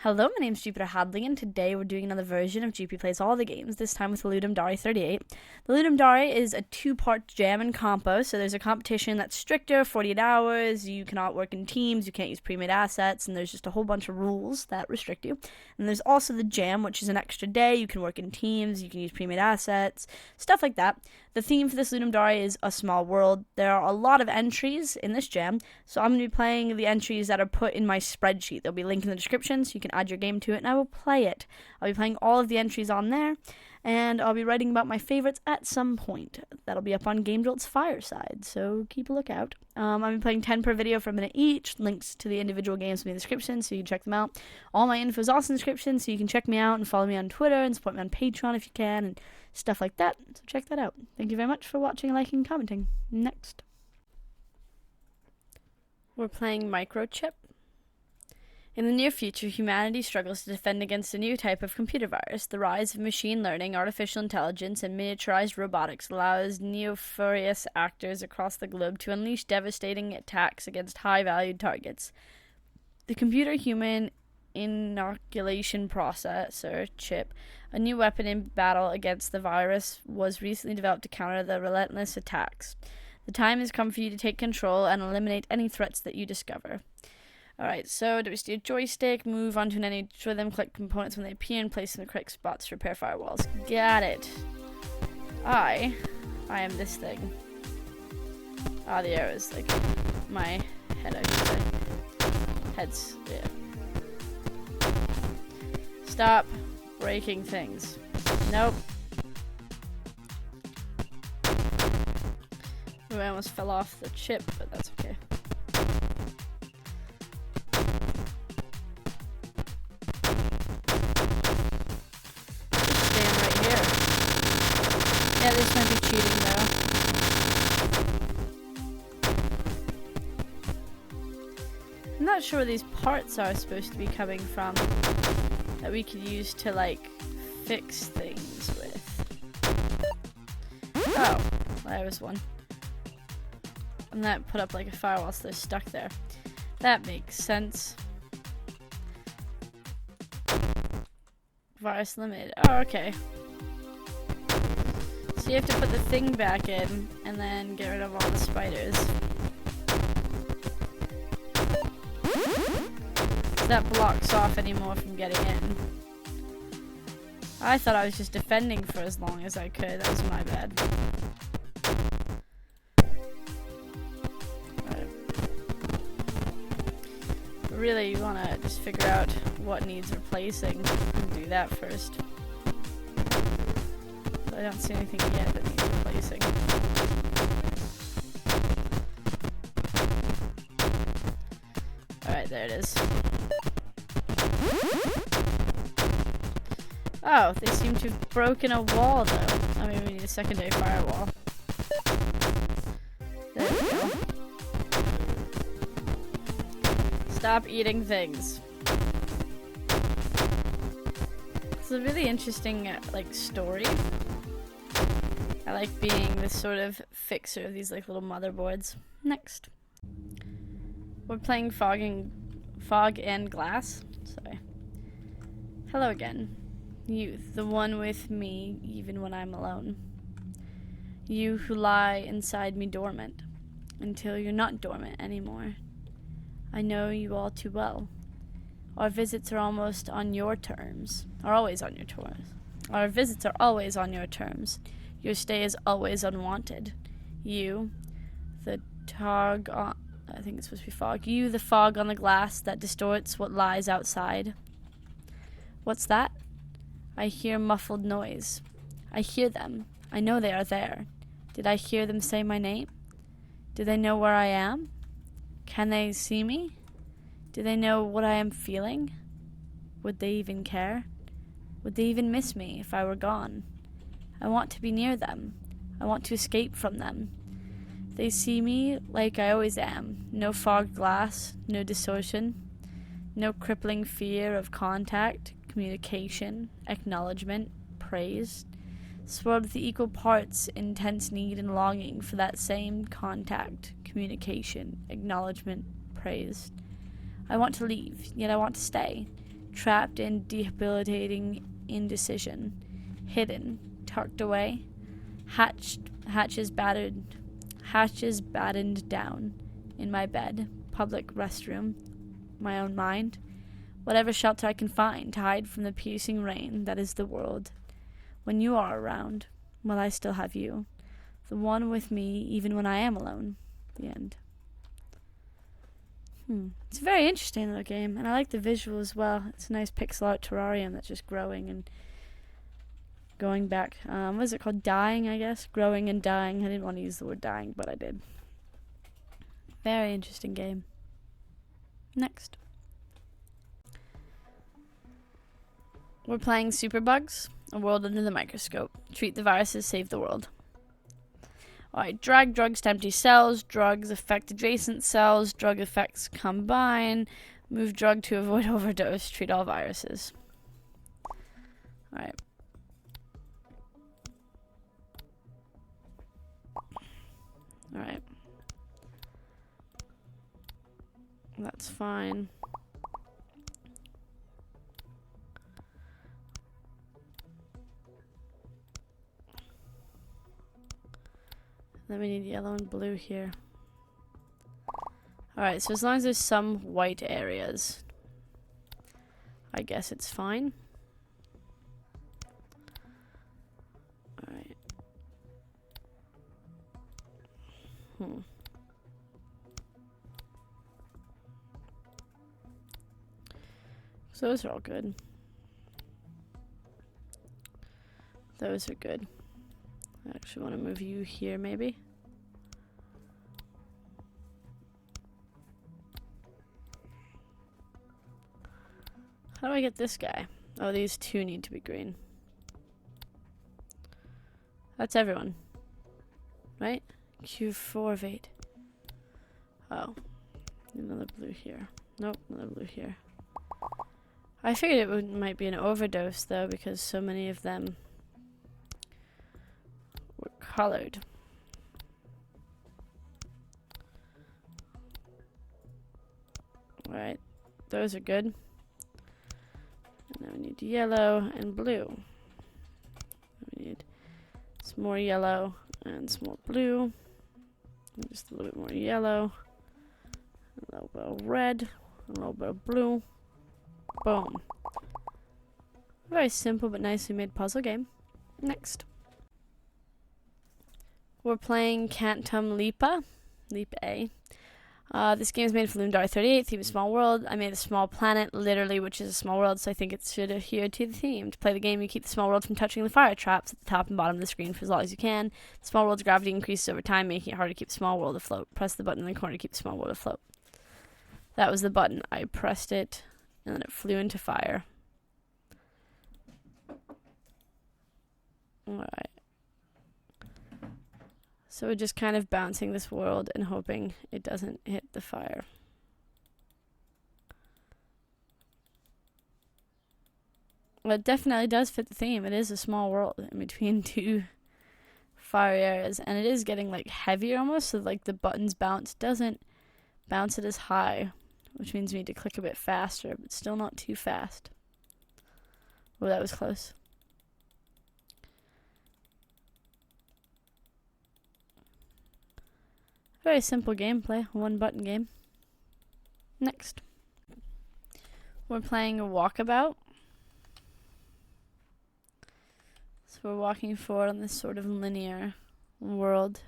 Hello, my name's Jupiter Hadley, and today we're doing another version of Jupi Plays All the Games, this time with the Ludum 38. The Ludum is a two-part jam and compo, so there's a competition that's stricter, 48 hours, you cannot work in teams, you can't use pre-made assets, and there's just a whole bunch of rules that restrict you. And there's also the jam, which is an extra day, you can work in teams, you can use pre-made assets, stuff like that. The theme for this Ludum is a small world. There are a lot of entries in this jam, so I'm going to be playing the entries that are put in my spreadsheet. There'll be a link in the description, so you can add your game to it, and I will play it. I'll be playing all of the entries on there, and I'll be writing about my favorites at some point. That'll be up on Game Jolt's Fireside, so keep a lookout. I'll be playing 10 per video for a minute each. Links to the individual games will be in the description, so you can check them out. All my info is also in the description, so you can check me out and follow me on Twitter and support me on Patreon if you can, and stuff like that. So check that out. Thank you very much for watching, liking, and commenting. Next. We're playing MicroCHIP. In the near future, humanity struggles to defend against a new type of computer virus. The rise of machine learning, artificial intelligence, and miniaturized robotics allows nefarious actors across the globe to unleash devastating attacks against high-valued targets. The computer-human inoculation processor chip, a new weapon in battle against the virus, was recently developed to counter the relentless attacks. The time has come for you to take control and eliminate any threats that you discover. Alright, so do we see a joystick, move onto an enemy, destroy them, collect components when they appear, and place them in the correct spots to repair firewalls. Got it. I am this thing. The arrows, like, my head, I should say. Heads, yeah. Stop breaking things. Nope. Ooh, I almost fell off the chip, but that's okay. Yeah, this might be cheating though. I'm not sure where these parts are supposed to be coming from that we could use to, like, fix things with. Oh, well, there was one. And that put up like a firewall, so they're stuck there. That makes sense. Virus limited. Oh, okay. So you have to put the thing back in, and then get rid of all the spiders. So that blocks off any more from getting in. I thought I was just defending for as long as I could. That was my bad. Right. Really, you want to just figure out what needs replacing and do that first. I don't see anything yet that needs replacing. Alright, there it is. Oh, they seem to have broken a wall, though. I mean, we need a secondary firewall. There we go. Stop eating things. It's a really interesting, like, story. I like being this sort of fixer of these, like, little motherboards. Next. We're playing Fog and Glass. Sorry. Hello again. You, the one with me, even when I'm alone. You who lie inside me dormant, until you're not dormant anymore. I know you all too well. Our visits are almost on your terms. Are always on your terms. Our visits are always on your terms. Your stay is always unwanted. You, the tog on... I think it's supposed to be fog. You, the fog on the glass that distorts what lies outside. What's that? I hear muffled noise. I hear them. I know they are there. Did I hear them say my name? Do they know where I am? Can they see me? Do they know what I am feeling? Would they even care? Would they even miss me if I were gone? I want to be near them. I want to escape from them. They see me like I always am. No fogged glass, no distortion, no crippling fear of contact, communication, acknowledgement, praise. Swirled with the equal parts intense need and longing for that same contact, communication, acknowledgement, praise. I want to leave, yet I want to stay. trapped in debilitating indecision, hidden, tucked away, hatches battened down, in my bed, public restroom, my own mind, whatever shelter I can find to hide from the piercing rain that is the world. When you are around, will I still have you, the one with me even when I am alone? The end. It's a very interesting little game, and I like the visual as well. It's a nice pixel art terrarium that's just growing and going back. What is it called? Dying, I guess? Growing and dying. I didn't want to use the word dying, but I did. Very interesting game. Next. We're playing Superbugs, a world under the microscope. Treat the viruses, save the world. Alright, drag drugs to empty cells, drugs affect adjacent cells, drug effects combine, move drug to avoid overdose, treat all viruses. Alright. Alright. That's fine. Then we need yellow and blue here. Alright, so as long as there's some white areas, I guess it's fine. Alright. So those are all good. Those are good. I actually want to move you here, maybe. How do I get this guy? Oh, these two need to be green. That's everyone. Right? Q4 of 8. Oh. Another blue here. Nope, another blue here. I figured it might be an overdose, though, because so many of them were colored. Alright, those are good. And then we need yellow and blue. We need some more yellow and some more blue. And just a little bit more yellow. A little bit of red. A little bit of blue. Boom. Very simple but nicely made puzzle game. Next. We're playing Kantum Leap-a. Leap-a. This game is made for Ludum 38, theme is small world. I made a small planet, literally, which is a small world, so I think it should adhere to the theme. To play the game, you keep the small world from touching the fire traps at the top and bottom of the screen for as long as you can. The small world's gravity increases over time, making it harder to keep the small world afloat. Press the button in the corner to keep the small world afloat. That was the button. I pressed it, and then it flew into fire. Alright. So we're just kind of bouncing this world and hoping it doesn't hit the fire. Well, it definitely does fit the theme. It is a small world in between two fire areas, and it is getting like heavier almost, so like the button's bounce doesn't bounce it as high, which means we need to click a bit faster, but still not too fast. Oh, that was close. Very simple gameplay, one button game. Next. We're playing a Walkabout. So we're walking forward on this sort of linear world.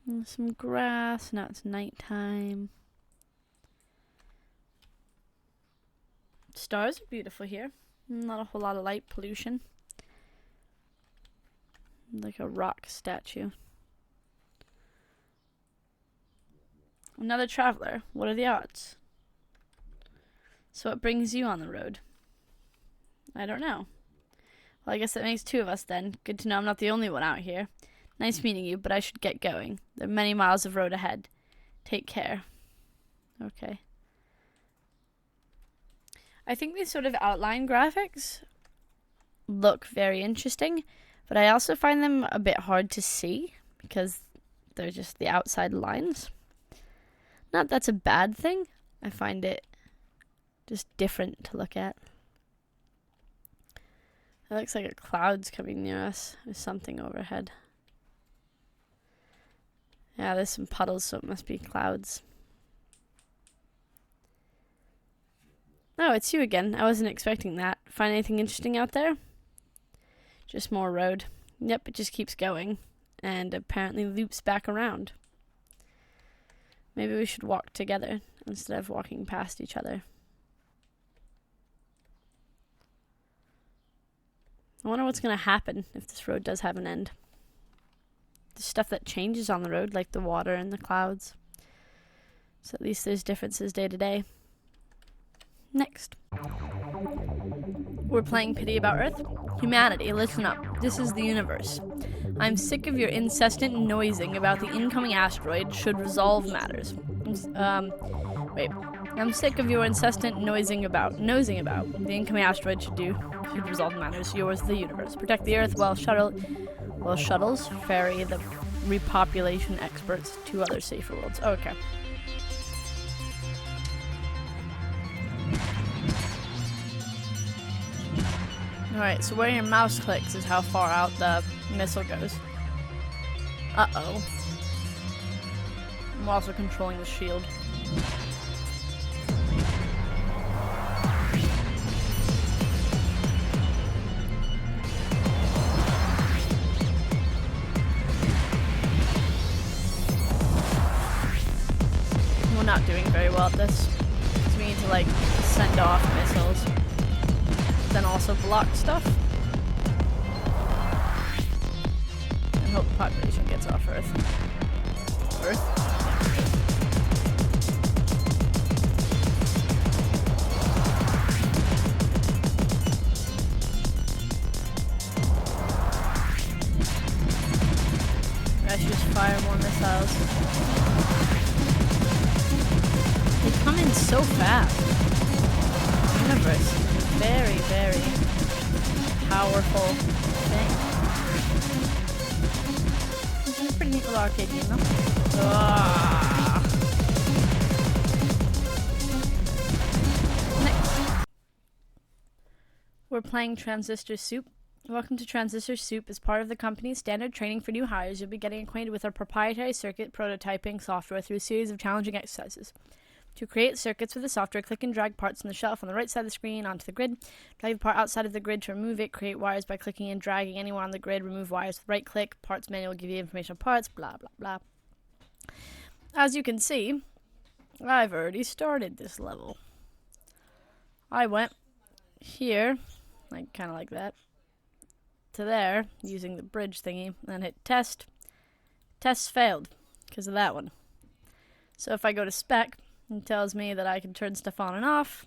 And some grass, now it's nighttime. Stars are beautiful here. Not a whole lot of light pollution. Like a rock statue. Another traveler. What are the odds? So what brings you on the road? I don't know. Well, I guess that makes two of us then. Good to know I'm not the only one out here. Nice meeting you, but I should get going. There are many miles of road ahead. Take care. Okay. I think these sort of outline graphics look very interesting, but I also find them a bit hard to see because they're just the outside lines. Not that's a bad thing. I find it just different to look at. It looks like a cloud's coming near us. There's something overhead. Yeah, there's some puddles, so it must be clouds. Oh, it's you again. I wasn't expecting that. Find anything interesting out there? Just more road. Yep, it just keeps going. And apparently loops back around. Maybe we should walk together instead of walking past each other. I wonder what's going to happen if this road does have an end. The stuff that changes on the road, like the water and the clouds. So at least there's differences day to day. Next. We're playing Pity About Earth. Humanity, listen up. This is the universe. I'm sick of your incessant noising about the incoming asteroid should resolve matters. I'm sick of your incessant nosing about the incoming asteroid should resolve matters. Yours, the universe. Protect the Earth while shuttles ferry the repopulation experts to other safer worlds. Okay. Alright, so where your mouse clicks is how far out the missile goes. Uh-oh. I'm also controlling the shield. We're not doing very well at this. So we need to, like, send off missiles. Then also block stuff. And hope the population gets off Earth. I should just fire more missiles. They come in so fast. The universe is a very, very powerful thing. This is a pretty neat little arcade game, though. Next. We're playing Transistor Soup. Welcome to Transistor Soup. As part of the company's standard training for new hires, you'll be getting acquainted with our proprietary circuit prototyping software through a series of challenging exercises. To create circuits with the software, click and drag parts from the shelf on the right side of the screen onto the grid. Drag the part outside of the grid to remove it. Create wires by clicking and dragging anywhere on the grid. Remove wires with right click. Parts manual will give you information on parts. Blah, blah, blah. As you can see, I've already started this level. I went here, like kind of like that, to there, using the bridge thingy, and then hit test. Test failed because of that one. So if I go to spec, it tells me that I can turn stuff on and off.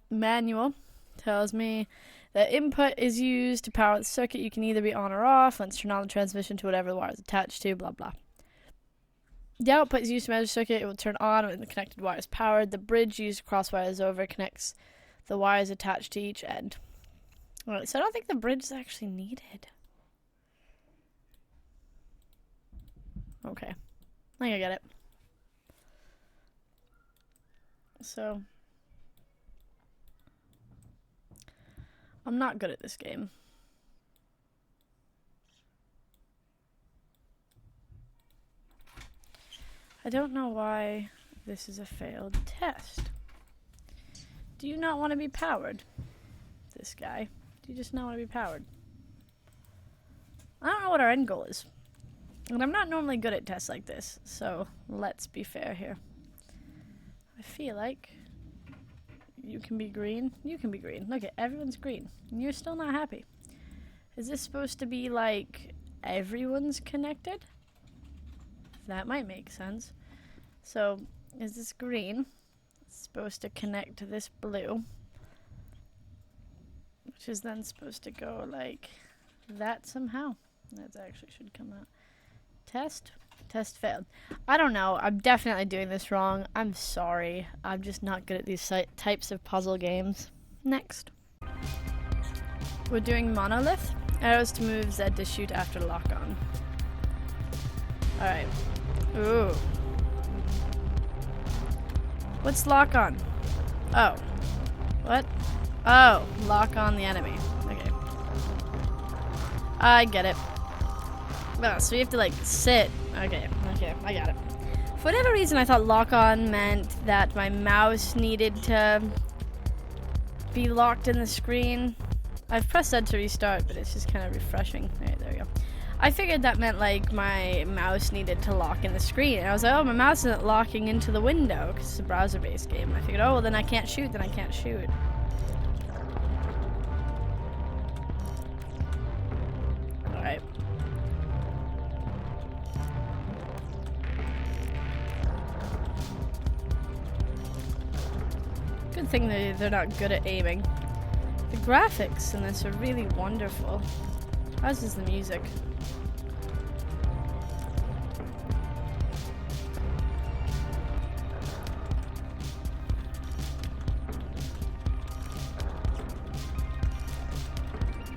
Manual tells me that input is used to power the circuit. You can either be on or off. Let's turn on the transmission to whatever the wire is attached to, blah, blah. The output is used to measure the circuit. It will turn on when the connected wire is powered. The bridge used to cross wires over connects the wires attached to each end. Alright, so I don't think the bridge is actually needed. Okay. I think I get it. So, I'm not good at this game. I don't know why this is a failed test. Do you not want to be powered? This guy. Do you just not want to be powered? I don't know what our end goal is. And I'm not normally good at tests like this, so let's be fair here. I feel like you can be green. You can be green. Look at everyone's green. And you're still not happy. Is this supposed to be like everyone's connected? That might make sense. So, is this green? It's supposed to connect to this blue. Which is then supposed to go like that somehow. That actually should come out. Test. Test failed. I don't know. I'm definitely doing this wrong. I'm sorry. I'm just not good at these types of puzzle games. Next. We're doing Monolith. Arrows to move, Z to shoot after lock on. Alright. Ooh. What's lock on? Oh. What? Oh, lock on the enemy. Okay. I get it. Oh, so you have to, like, sit. Okay, I got it. For whatever reason, I thought lock on meant that my mouse needed to be locked in the screen. I've pressed that to restart, but it's just kind of refreshing. Alright, there we go. I figured that meant, like, my mouse needed to lock in the screen. And I was like, oh, my mouse isn't locking into the window, because it's a browser-based game. And I figured, oh, well, then I can't shoot, Alright. Good thing they're not good at aiming. The graphics in this are really wonderful. As is the music.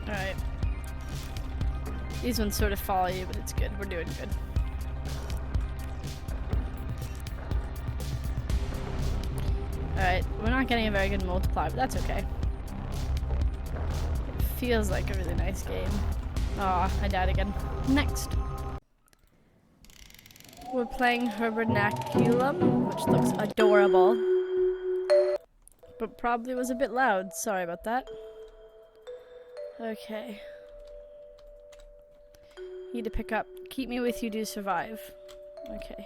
Alright. These ones sort of follow you, but it's good. We're doing good. Alright, we're not getting a very good multiplier, but that's okay. It feels like a really nice game. Aw, I died again. Next. We're playing Hibernaculum, which looks adorable. But probably was a bit loud. Sorry about that. Okay. Need to pick up. Keep me with you to survive. Okay.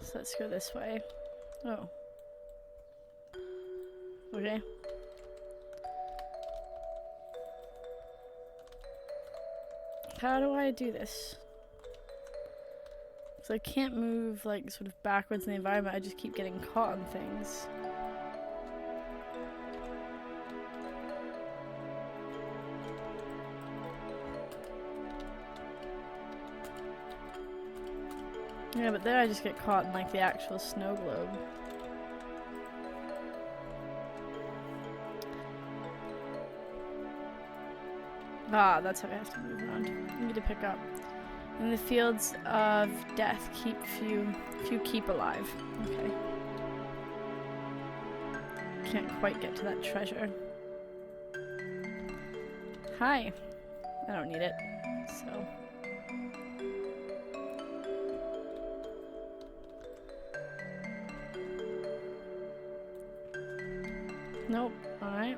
So let's go this way. Oh. Okay. How do I do this? Because I can't move, like, sort of backwards in the environment. I just keep getting caught on things. Yeah, but there I just get caught in, like, the actual snow globe. Ah, that's how I have to move around. I need to pick up. In the fields of death, few keep alive. Okay. Can't quite get to that treasure. Hi. I don't need it, so. Nope. Alright.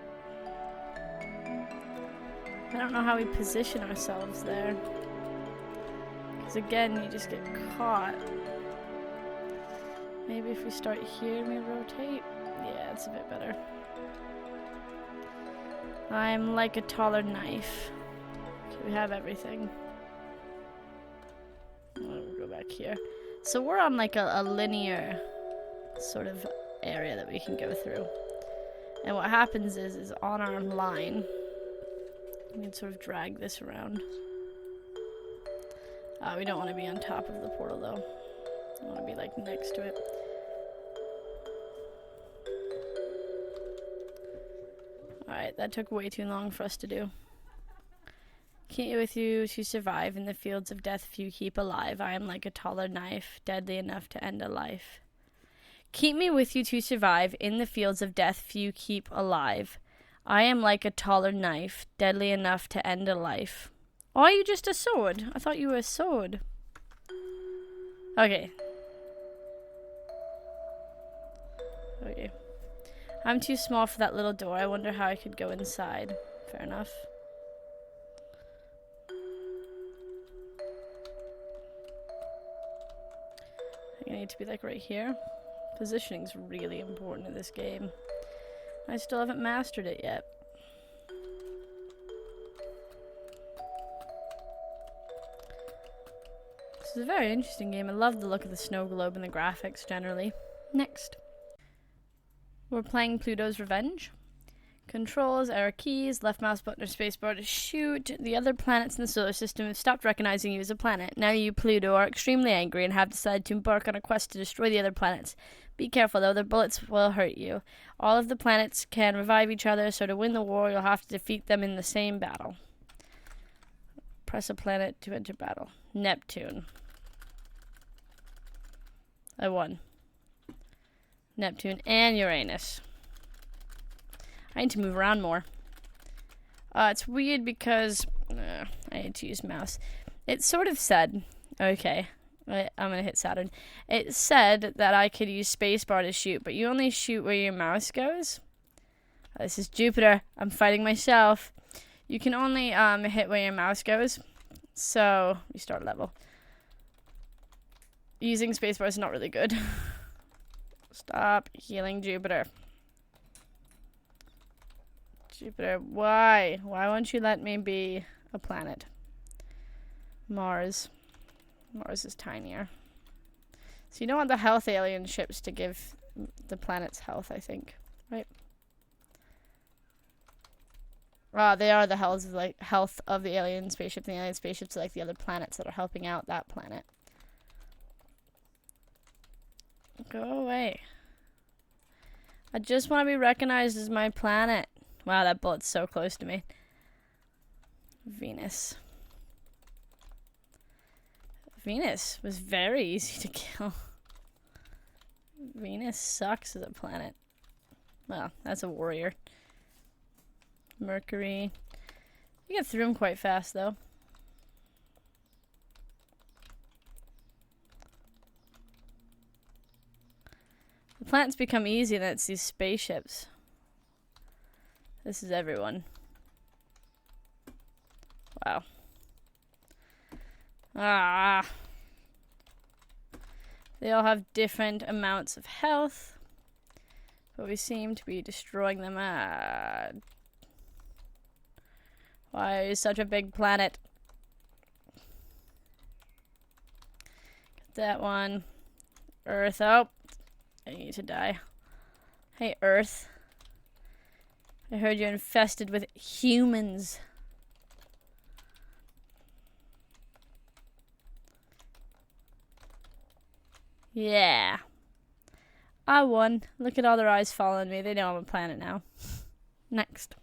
I don't know how we position ourselves there. Because again, you just get caught. Maybe if we start here and we rotate? Yeah, it's a bit better. I'm like a taller knife. Okay, we have everything. We'll go back here. So we're on like a linear sort of area that we can go through. And what happens is on our line, you can sort of drag this around. We don't want to be on top of the portal though. I want to be like next to it. Alright, that took way too long for us to do. Keep with you to survive in the fields of death few keep alive. I am like a taller knife, deadly enough to end a life. Keep me with you to survive in the fields of death few keep alive. I am like a taller knife, deadly enough to end a life. Oh, are you just a sword? I thought you were a sword. Okay. Okay. I'm too small for that little door. I wonder how I could go inside. Fair enough. I think I need to be like right here. Positioning's really important in this game. I still haven't mastered it yet. This is a very interesting game. I love the look of the snow globe and the graphics generally. Next. We're playing Pluto's Revenge. Controls, arrow keys, left mouse button or spacebar to shoot. The other planets in the solar system have stopped recognizing you as a planet. Now you, Pluto, are extremely angry and have decided to embark on a quest to destroy the other planets. Be careful, though. Their bullets will hurt you. All of the planets can revive each other, so to win the war, you'll have to defeat them in the same battle. Press a planet to enter battle. Neptune. I won. Neptune and Uranus. I need to move around more. It's weird because I need to use mouse. It sort of said, okay, I'm gonna hit Saturn. It said that I could use spacebar to shoot, but you only shoot where your mouse goes. This is Jupiter. I'm fighting myself. You can only hit where your mouse goes. So we start level. Using spacebar is not really good. Stop healing Jupiter. Jupiter, why? Why won't you let me be a planet? Mars. Mars is tinier. So you don't want the health alien ships to give the planets health, I think. Right? They are the health of the alien spaceship. The alien spaceships are like the other planets that are helping out that planet. Go away. I just want to be recognized as my planet. Wow, that bullet's so close to me. Venus. Venus was very easy to kill. Venus sucks as a planet. Well, that's a warrior. Mercury. You get through them quite fast, though. The planets become easy, and it's these spaceships. This is everyone. Wow. They all have different amounts of health, but we seem to be destroying them. Why are you such a big planet? Get that one. Earth. Oh, I need to die. Hey, Earth. I heard you're infested with humans. Yeah. I won. Look at all their eyes following me. They know I'm a planet now. Next.